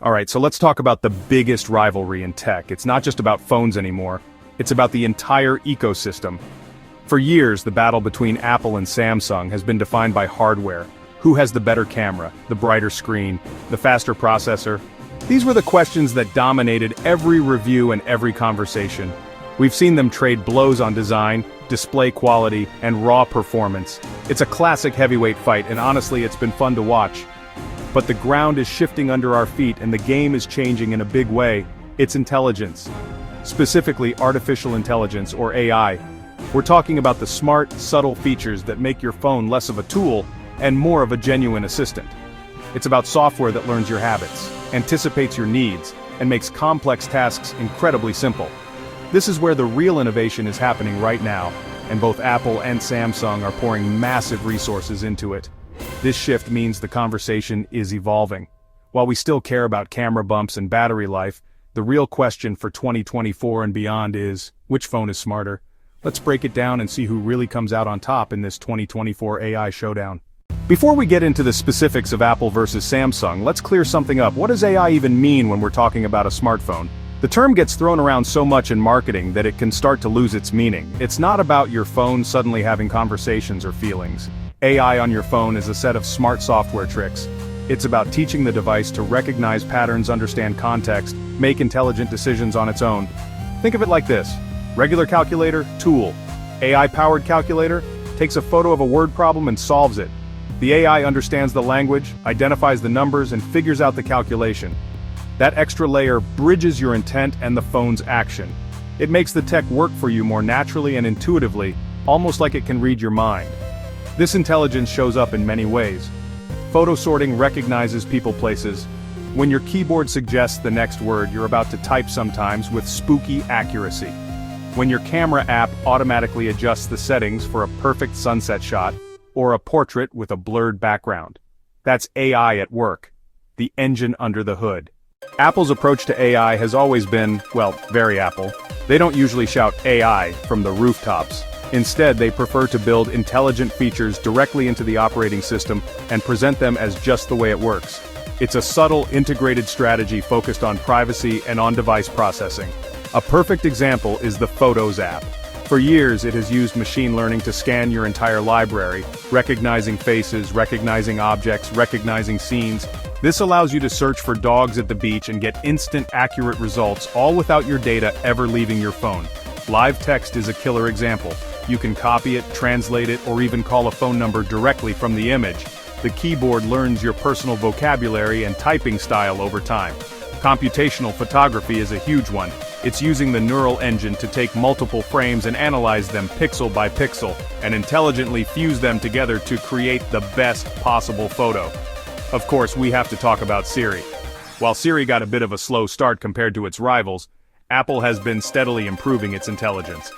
Alright, so let's talk about the biggest rivalry in tech. It's not just about phones anymore, it's about the entire ecosystem. For years, the battle between Apple and Samsung has been defined by hardware. Who has the better camera, the brighter screen, the faster processor? These were the questions that dominated every review and every conversation. We've seen them trade blows on design, display quality, and raw performance. It's a classic heavyweight fight, and honestly, it's been fun to watch. But the ground is shifting under our feet and the game is changing in a big way. It's intelligence. Specifically, artificial intelligence, or AI. We're talking about the smart, subtle features that make your phone less of a tool and more of a genuine assistant. It's about software that learns your habits, anticipates your needs, and makes complex tasks incredibly simple. This is where the real innovation is happening right now, and both Apple and Samsung are pouring massive resources into it. This shift means the conversation is evolving. While we still care about camera bumps and battery life, the real question for 2024 and beyond is, which phone is smarter? Let's break it down and see who really comes out on top in this 2024 AI showdown. Before we get into the specifics of Apple versus Samsung, let's clear something up. What does AI even mean when we're talking about a smartphone? The term gets thrown around so much in marketing that it can start to lose its meaning. It's not about your phone suddenly having conversations or feelings. AI on your phone is a set of smart software tricks. It's about teaching the device to recognize patterns, understand context, make intelligent decisions on its own. Think of it like this. Regular calculator, tool. AI-powered calculator takes a photo of a word problem and solves it. The AI understands the language, identifies the numbers, and figures out the calculation. That extra layer bridges your intent and the phone's action. It makes the tech work for you more naturally and intuitively, almost like it can read your mind. This intelligence shows up in many ways. Photo sorting recognizes people places. When your keyboard suggests the next word you're about to type sometimes with spooky accuracy. When your camera app automatically adjusts the settings for a perfect sunset shot, or a portrait with a blurred background. That's AI at work. The engine under the hood. Apple's approach to AI has always been, well, very Apple. They don't usually shout AI from the rooftops. Instead, they prefer to build intelligent features directly into the operating system and present them as just the way it works. It's a subtle, integrated strategy focused on privacy and on-device processing. A perfect example is the Photos app. For years, it has used machine learning to scan your entire library, recognizing faces, recognizing objects, recognizing scenes. This allows you to search for dogs at the beach and get instant, accurate results, all without your data ever leaving your phone. Live text is a killer example. You can copy it, translate it, or even call a phone number directly from the image. The keyboard learns your personal vocabulary and typing style over time. Computational photography is a huge one. It's using the neural engine to take multiple frames and analyze them pixel by pixel, and intelligently fuse them together to create the best possible photo. Of course, we have to talk about Siri. While Siri got a bit of a slow start compared to its rivals, Apple has been steadily improving its intelligence.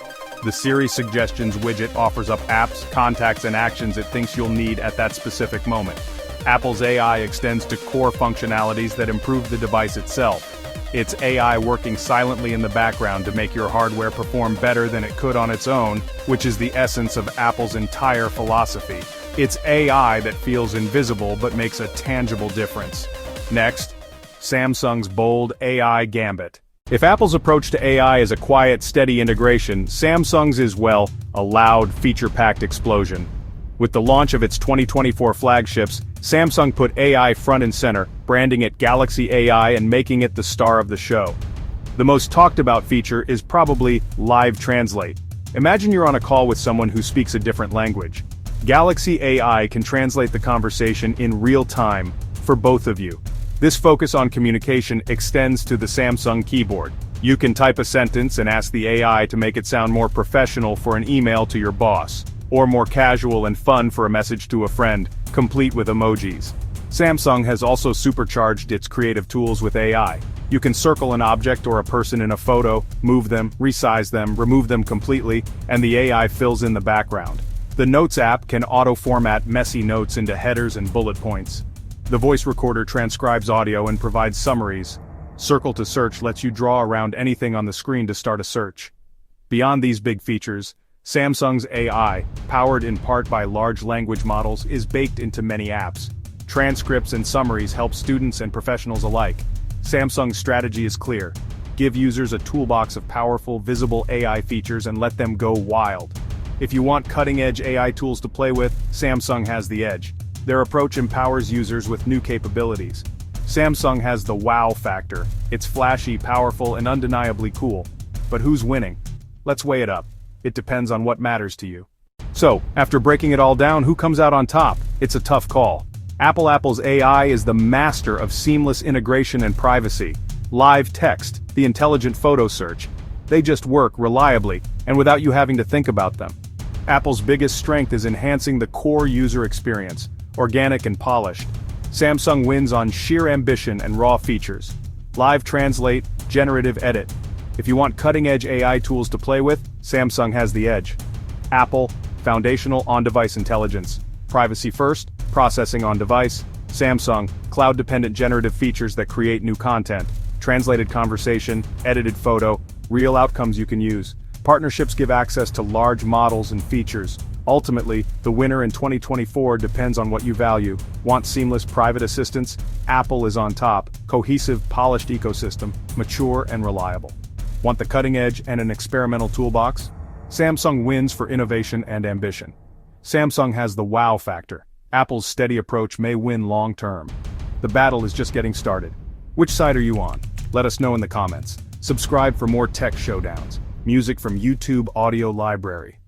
The Siri Suggestions widget offers up apps, contacts, and actions it thinks you'll need at that specific moment. Apple's AI extends to core functionalities that improve the device itself. It's AI working silently in the background to make your hardware perform better than it could on its own, which is the essence of Apple's entire philosophy. It's AI that feels invisible but makes a tangible difference. Next, Samsung's bold AI gambit. If Apple's approach to AI is a quiet, steady integration, Samsung's is, well, a loud, feature-packed explosion. With the launch of its 2024 flagships, Samsung put AI front and center, branding it Galaxy AI and making it the star of the show. The most talked about feature is probably Live Translate. Imagine you're on a call with someone who speaks a different language. Galaxy AI can translate the conversation in real time for both of you. This focus on communication extends to the Samsung keyboard. You can type a sentence and ask the AI to make it sound more professional for an email to your boss, or more casual and fun for a message to a friend, complete with emojis. Samsung has also supercharged its creative tools with AI. You can circle an object or a person in a photo, move them, resize them, remove them completely, and the AI fills in the background. The Notes app can auto-format messy notes into headers and bullet points. The voice recorder transcribes audio and provides summaries. Circle to Search lets you draw around anything on the screen to start a search. Beyond these big features, Samsung's AI, powered in part by large language models, is baked into many apps. Transcripts and summaries help students and professionals alike. Samsung's strategy is clear. Give users a toolbox of powerful, visible AI features and let them go wild. If you want cutting-edge AI tools to play with, Samsung has the edge. Their approach empowers users with new capabilities. Samsung has the wow factor. It's flashy, powerful, and undeniably cool. But who's winning? Let's weigh it up. It depends on what matters to you. So, after breaking it all down, who comes out on top? It's a tough call. Apple's AI is the master of seamless integration and privacy. Live text, the intelligent photo search. They just work reliably, and without you having to think about them. Apple's biggest strength is enhancing the core user experience, organic and polished. Samsung wins on sheer ambition and raw features. Live translate, generative edit. If you want cutting-edge AI tools to play with, Samsung has the edge. Apple, foundational on-device intelligence. Privacy first, processing on-device. Samsung, cloud-dependent generative features that create new content. Translated conversation, edited photo, real outcomes you can use. Partnerships give access to large models and features. Ultimately, the winner in 2024 depends on what you value. Want seamless private assistance? Apple is on top. Cohesive, polished ecosystem, mature and reliable. Want the cutting edge and an experimental toolbox? Samsung wins for innovation and ambition. Samsung has the wow factor. Apple's steady approach may win long term. The battle is just getting started. Which side are you on? Let us know in the comments. Subscribe for more tech showdowns. Music from YouTube Audio Library.